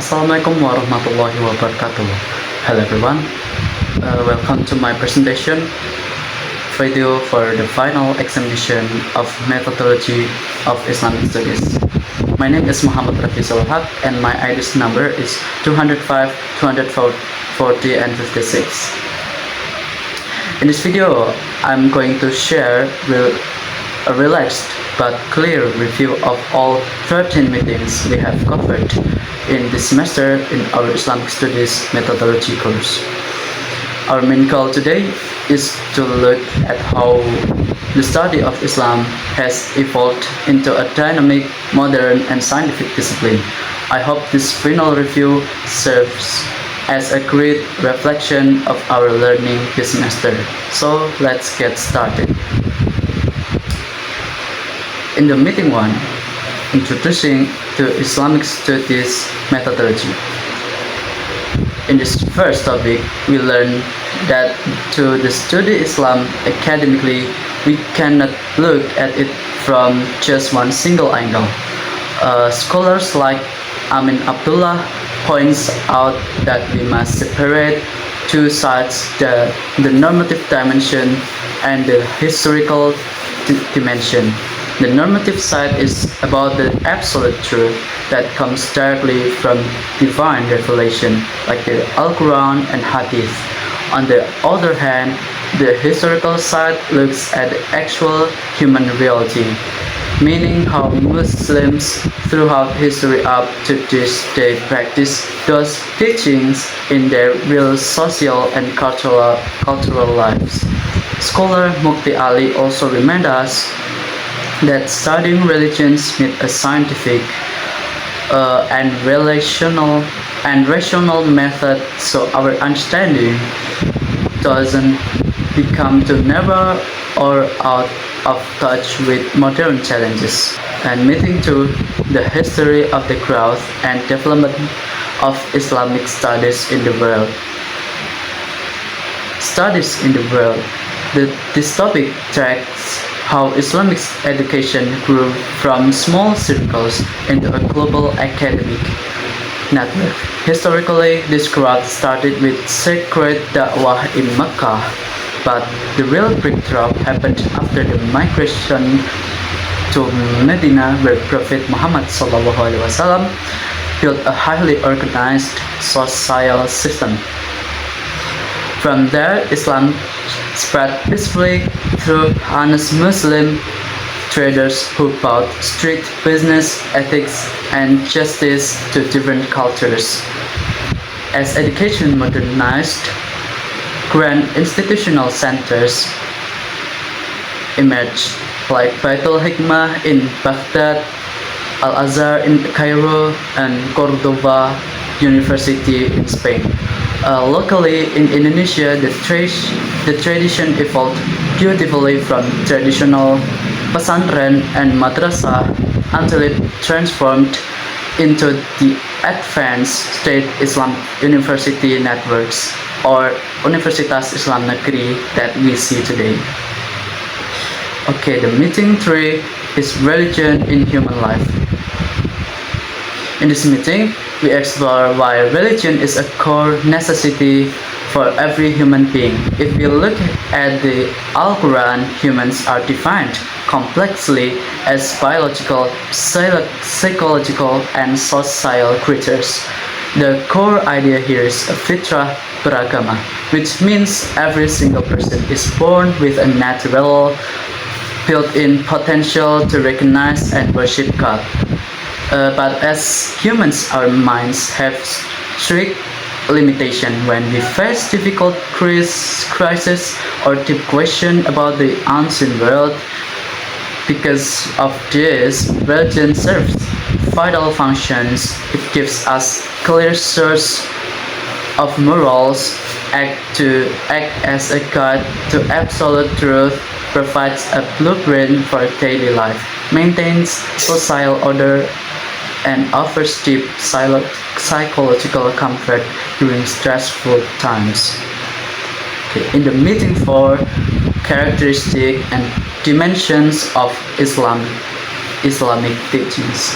Assalamualaikum warahmatullahi wabarakatuh. Hello everyone, welcome to my presentation video for the final examination of methodology of Islamic studies. My name is Mohammad Raffi Ziaulhaq and my IDS number is 205, 240 and 56. In this video, I'm going to share a relaxed but clear review of all 13 meetings we have covered in this semester in our Islamic Studies methodology course. Our main goal today is to look at how the study of Islam has evolved into a dynamic, modern and scientific discipline. I hope this final review serves as a great reflection of our learning this semester. So let's get started. In the meeting 1, introducing to Islamic studies methodology. In this first topic, we learn that to study Islam academically, we cannot look at it from just one single angle. Scholars like Amin Abdullah points out that we must separate two sides, the normative dimension and the historical dimension. The normative side is about the absolute truth that comes directly from divine revelation, like the Al-Quran and Hadith. On the other hand, the historical side looks at the actual human reality, meaning how Muslims throughout history up to this day practice those teachings in their real social and cultural lives. Scholar Mukti Ali also reminds us that studying religions needs a scientific and rational method, so our understanding doesn't become too narrow or out of touch with modern challenges. And meeting to the history of the growth and development of Islamic studies in the world. Studies in the world. This topic tracks how Islamic education grew from small circles into a global academic network. Historically, this growth started with sacred da'wah in Mecca, but the real breakthrough happened after the migration to Medina, where Prophet Mohammad ﷺ built a highly organized social system. From there, Islam spread peacefully through honest Muslim traders who brought strict business ethics and justice to different cultures. As education modernized, grand institutional centers emerged, like Baitul Hikmah in Baghdad, Al-Azhar in Cairo, and Cordoba University in Spain. Locally in Indonesia, the tradition evolved beautifully from traditional pesantren and madrasah until it transformed into the advanced state Islamic university networks, or Universitas Islam Negeri that we see today. Okay, the meeting 3 is religion in human life. In this meeting, we explore why religion is a core necessity for every human being. If we look at the Al-Quran, humans are defined complexly as biological, psychological, and social creatures. The core idea here is fitrah beragama, which means every single person is born with a natural, built-in potential to recognize and worship God. But as humans, our minds have strict limitation. When we face difficult crisis or deep question about the unseen world. Because of this, religion serves vital functions. It gives us clear source of morals, act as a guide to absolute truth, provides a blueprint for daily life, maintains social order, and offers deep psychological comfort during stressful times. Okay, in the meeting 4, characteristics and dimensions of Islamic teachings.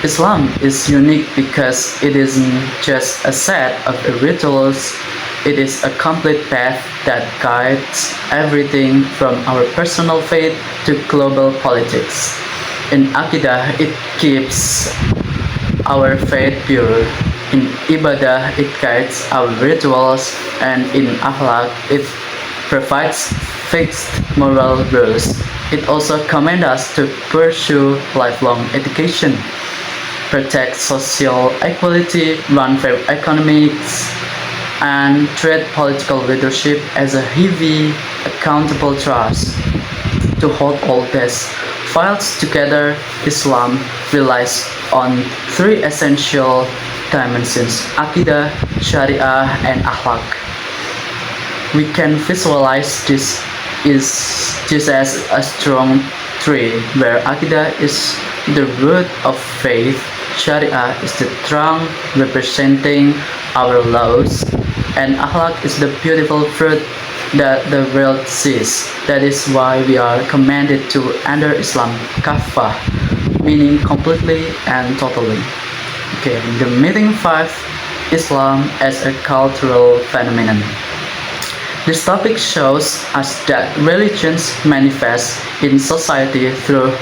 Islam is unique because it isn't just a set of rituals, it is a complete path that guides everything from our personal faith to global politics. In Aqidah, it keeps our faith pure. In Ibadah, it guides our rituals, and in Akhlaq, it provides fixed moral rules. It also commands us to pursue lifelong education, protect social equality, run fair economics, and treat political leadership as a heavy, accountable trust. To hold all these files together, Islam relies on three essential dimensions: Aqidah, Sharia, and Akhlaq. We can visualize this as a strong tree where Aqidah is the root of faith, Sharia is the trunk representing our laws, and Akhlaq is the beautiful fruit that the world sees. That is why we are commanded to enter Islam kafah, meaning completely and totally. Okay, the meeting 5, Islam as a cultural phenomenon. This topic shows us that religions manifest in society through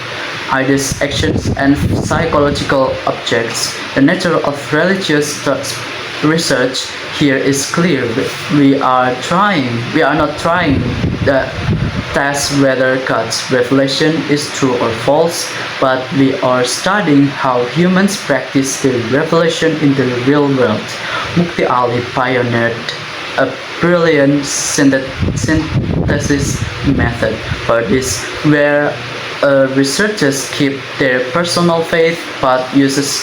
ideas, actions, and psychological objects. The nature of religious research here is clear. We are not trying to test whether God's revelation is true or false, but we are studying how humans practice the revelation in the real world. Mukti Ali pioneered a brilliant synthesis method for this, where researchers keep their personal faith but uses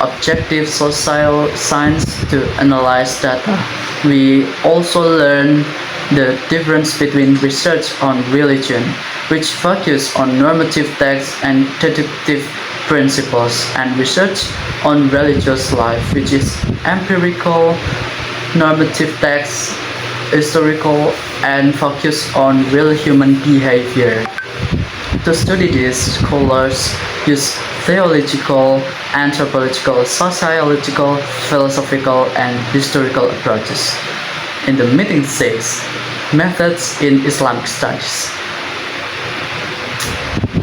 objective social science to analyze data. We also learn the difference between research on religion, which focus on normative texts and deductive principles, and research on religious life, which is empirical, normative texts, historical, and focus on real human behavior. To study this, scholars use theological, anthropological, sociological, philosophical, and historical approaches. In the meeting 6, methods in Islamic studies.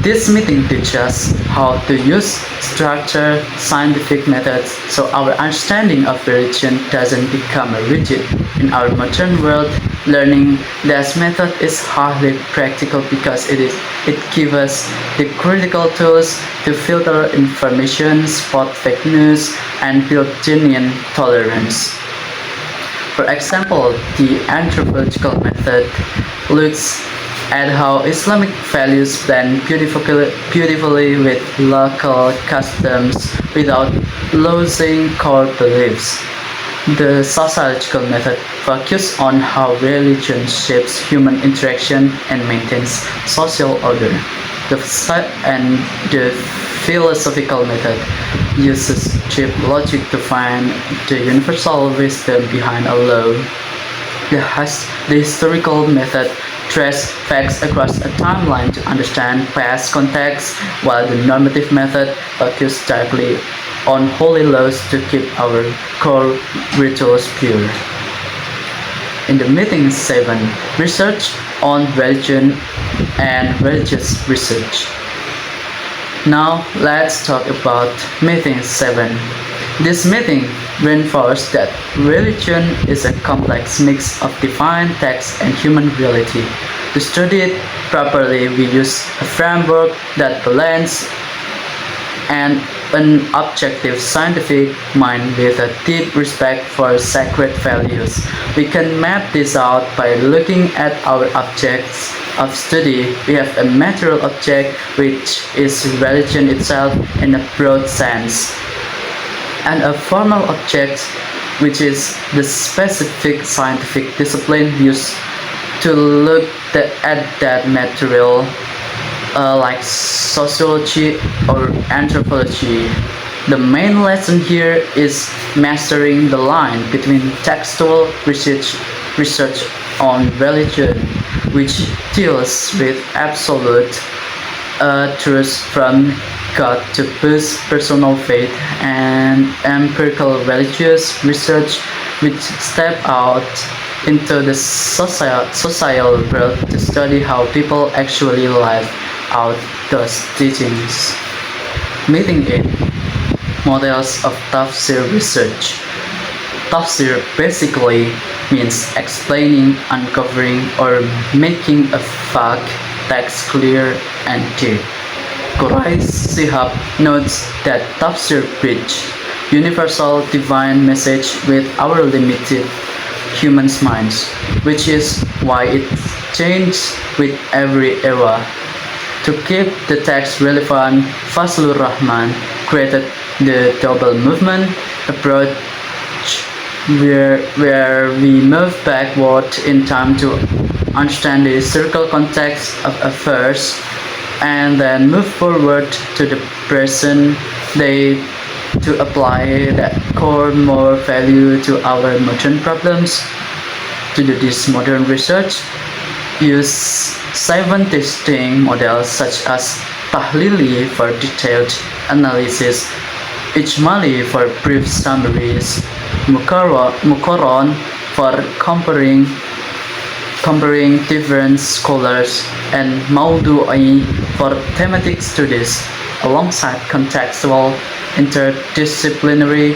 This meeting teaches us how to use structured scientific methods so our understanding of religion doesn't become rigid. In our modern world, learning this method is hardly practical because it gives us the critical tools to filter information, spot fake news, and build genuine tolerance. For example, the anthropological method looks at how Islamic values blend beautifully with local customs without losing core beliefs. The sociological method focuses on how religion shapes human interaction and maintains social order. The philosophical method uses cheap logic to find the universal wisdom behind a law. The historical method traces facts across a timeline to understand past context, while the normative method focuses directly on holy laws to keep our core rituals pure. In the meeting 7, research on religion and religious research. Now let's talk about meeting 7. This meeting reinforced that religion is a complex mix of divine text and human reality. To study it properly, we use a framework that blends an objective scientific mind with a deep respect for sacred values. We can map this out by looking at our objects of study. We have a material object, which is religion itself in a broad sense, and a formal object, which is the specific scientific discipline used to look at that material, like sociology or anthropology. The main lesson here is mastering the line between textual research on religion, which deals with absolute truths from got to boost personal faith and empirical religious research which step out into the social world to study how people actually live out those teachings. Meeting 8. Models of tafsir research. Tafsir basically means explaining, uncovering, or making a vague text clear and deep. Quraish Shihab notes that tafsir bridge universal divine message with our limited human minds, which is why it changes with every era. To keep the text relevant, Fazlur Rahman created the double movement approach where we move backward in time to understand the historical context of a verse and then move forward to the present day to apply that core moral value to our modern problems. To do this modern research, use 7 testing models such as Tahlili for detailed analysis, Ijmali for brief summaries, Muqarran for comparing different scholars, and Mawdu'i for thematic studies alongside contextual, interdisciplinary,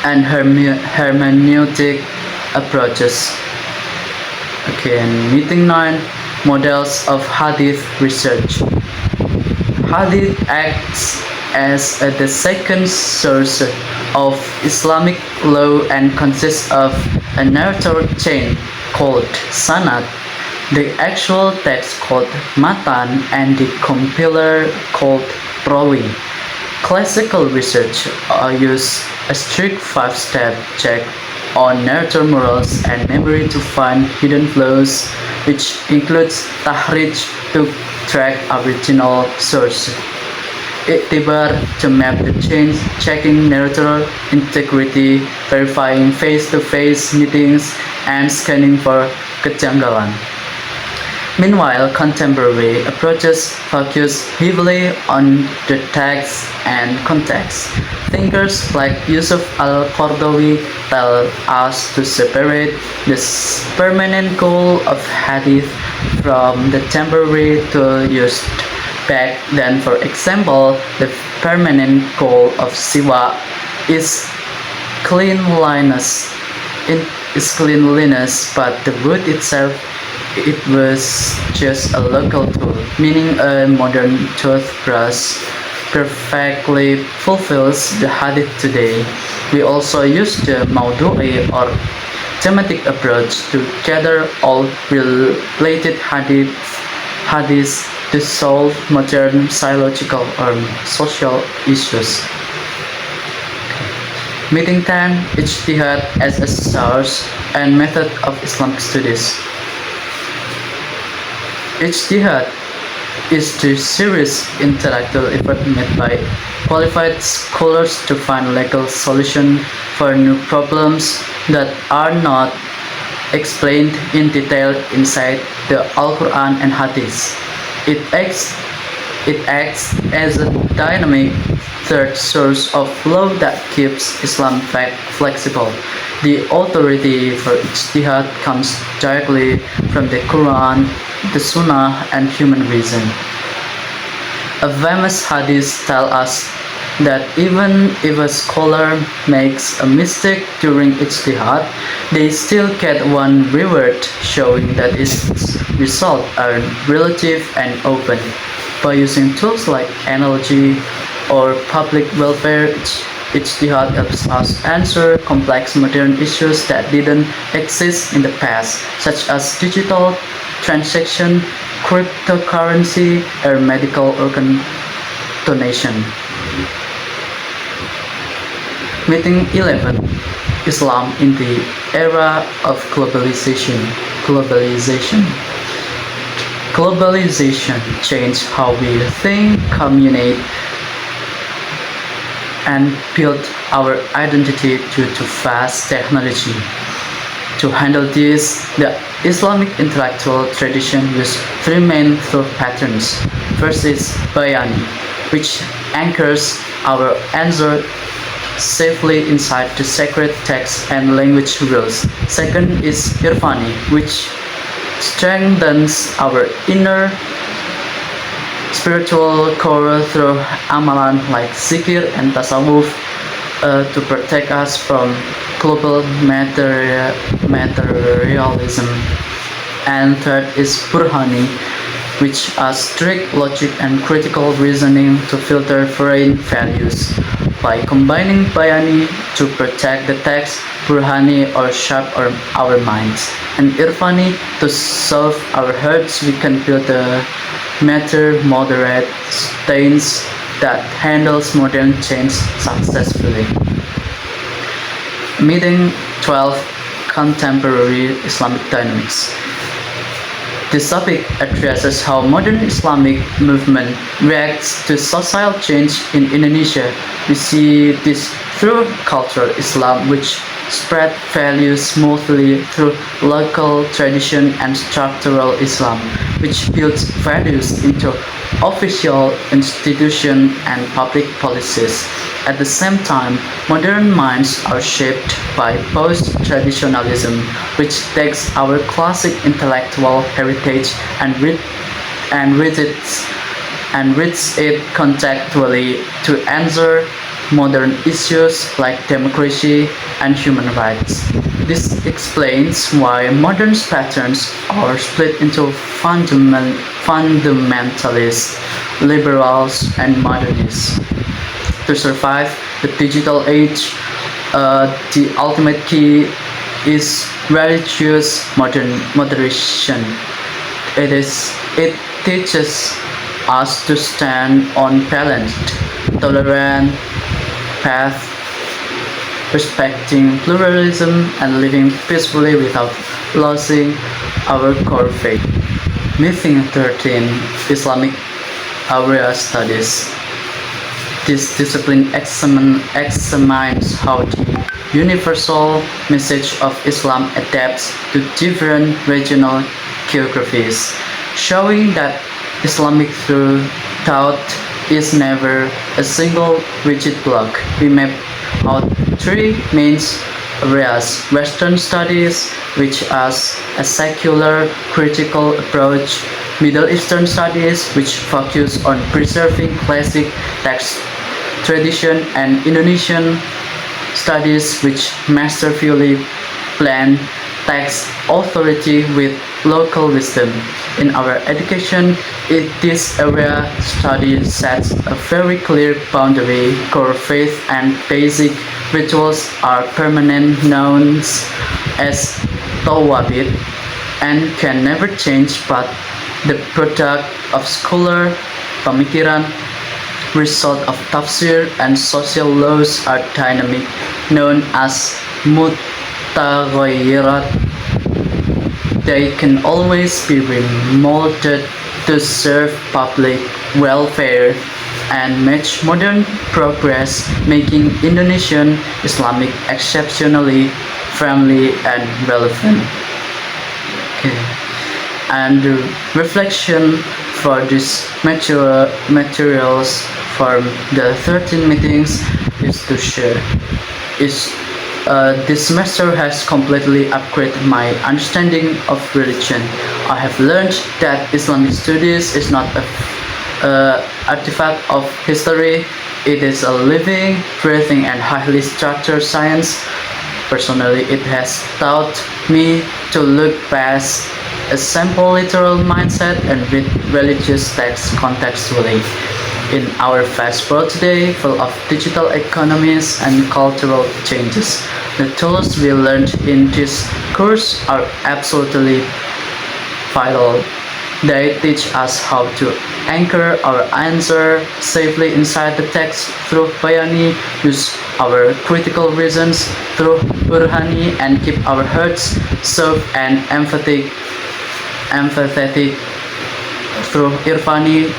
and hermeneutic approaches. Okay, and meeting 9. Models of Hadith research. Hadith acts as the second source of Islamic law and consists of a narrator chain called sanad, the actual text called matan, and the compiler called rawi. Classical research use a strict 5-step check on narrator morals and memory to find hidden flaws, which includes tahrij to track original source, Iktibar to map the chain, checking narrator integrity, verifying face-to-face meetings, and scanning for kejanggalan. Meanwhile, contemporary approaches focus heavily on the text and context. Thinkers like Yusuf al-Qaradawi tell us to separate the permanent goal of hadith from the temporary tool used back then. For example, the permanent goal of siwa is cleanliness, but the wood itself, it was just a local tool, meaning a modern toothbrush perfectly fulfills the hadith today. We also use the mawdu'i or thematic approach to gather all related hadiths to solve modern psychological or social issues. Meeting 10. Ijtihad as a source and method of Islamic studies. Ijtihad is the serious intellectual effort made by qualified scholars to find legal solutions for new problems that are not explained in detail inside the Al-Quran and Hadith. It acts as a dynamic third source of law that keeps Islam flexible. The authority for ijtihad comes directly from the Quran, the Sunnah, and human reason. A famous hadith tells us that even if a scholar makes a mistake during ijtihad, they still get one reward, showing that its results are relative and open. By using tools like analogy or public welfare, ijtihad helps us answer complex modern issues that didn't exist in the past, such as digital transaction, cryptocurrency, or medical organ donation. Meeting 11. Islam in the era of globalization. Globalization changed how we think, communicate, and build our identity due to fast technology. To handle this, the Islamic intellectual tradition used 3 main thought patterns. First is bayani, which anchors our answer safely inside the sacred text and language rules. Second is Irfani, which strengthens our inner spiritual core through amalan like zikir and tasawwuf to protect us from global materialism. And third is Burhani, which are strict logic and critical reasoning to filter foreign values. By combining Bayani to protect the text, Burhani or shape our minds, and Irfani to solve our hearts, we can build a matter moderate stance that handles modern change successfully. Meeting 12 Contemporary Islamic Dynamics. This topic addresses how modern Islamic movement reacts to social change in Indonesia. We see this through cultural Islam, which spread values smoothly through local tradition, and structural Islam, which builds values into official institutions and public policies. At the same time, modern minds are shaped by post-traditionalism, which takes our classic intellectual heritage and reads it contextually to answer modern issues like democracy and human rights. This explains why modern patterns are split into fundamentalists, liberals, and modernists. To survive the digital age, the ultimate key is religious moderation. It teaches us to stand on balanced, tolerant path, respecting pluralism and living peacefully without losing our core faith. Meeting 13 Islamic Area Studies. This discipline examines how the universal message of Islam adapts to different regional geographies, showing that Islamic thought is never a single rigid block. We map out three main areas: Western studies, which has a secular critical approach; Middle Eastern studies, which focus on preserving classic text tradition; and Indonesian studies, which masterfully blend text authority with local wisdom. In our education, this area study sets a very clear boundary. Core faith and basic rituals are permanent, known as tawabit, and can never change, but the product of scholar pemikiran, result of tafsir, and social laws are dynamic, known as mutaghayyirat. They can always be remolded to serve public welfare and match modern progress, making Indonesian Islamic exceptionally friendly and relevant. Okay. And the reflection for these materials from the 13 meetings is to share. This semester has completely upgraded my understanding of religion. I have learned that Islamic studies is not an artifact of history. It is a living, breathing, and highly structured science. Personally, it has taught me to look past a simple literal mindset and read religious texts contextually. In our fast world today, full of digital economies and cultural changes, the tools we learned in this course are absolutely vital. They teach us how to anchor our answer safely inside the text through Bayani, use our critical reasons through Burhani, and keep our hearts soft and empathetic through Irfani.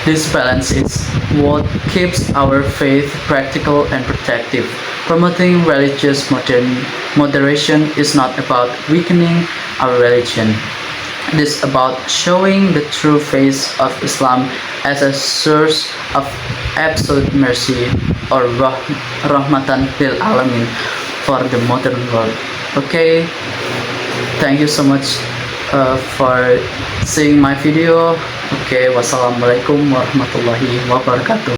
This balance is what keeps our faith practical and protective. Promoting religious moderation is not about weakening our religion. It is about showing the true face of Islam as a source of absolute mercy or rahmatan lil alamin for the modern world. Okay, thank you so much for seeing my video. Okay, wassalamualaikum warahmatullahi wabarakatuh.